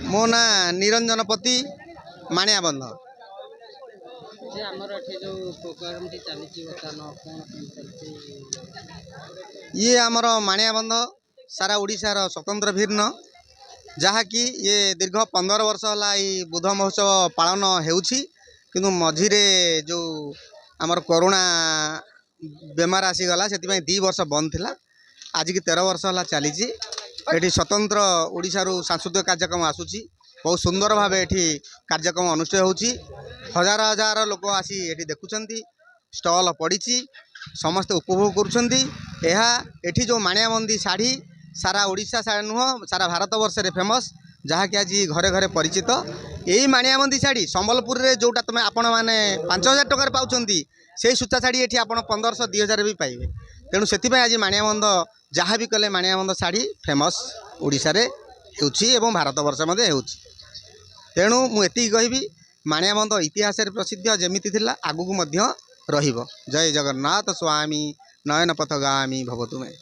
मो ना निरंजन पति माणिया बंध। ये आमर माणिया बंध सारा ओडिशार स्वतंत्र भिन्न जहाँकि ये दीर्घ 15 वर्ष है बुध महोत्सव पालन होउछि किंतु मझिरे जो आमर कोरोना बेमार आसीगला से 2 वर्ष बंद थिला। आज की 13 वर्ष है चली ये स्वतंत्र ओडिशारू सांस्कृतिक कार्यक्रम आसूची बहुत सुंदर भाव ये कार्यक्रम अनुष्ठित होउछि। हजार हजार लोक आसी ये देखुंत स्टल पड़ी समस्ते उपभोग करुँच। जो माणियाबंदी शाढ़ी सारा ओडिशा शाढ़ी नुह सारा भारत वर्ष रे फेमस जहाँकि आज घरे घरे परिचित। यही माणियाबंदी शाढ़ी संबलपुर रे जोटा तुम आपण मैंने 5000 टकर पाँच से सूता शाढ़ी ये आप 1500 2000 भी पाइबे। तेणु से आज माणियाबंद जहाँ भी कले माणियाबंद शाढ़ी फेमस ओडिशा रे होउछि एवं भारत वर्ष मध्य होउछि। तेणु मुझे कहबी माणियाबंद इतिहास प्रसिद्ध जमीती थिला आगु को मध्य रहिबो। जय जगन्नाथ स्वामी नयन पथगामी भवतु में।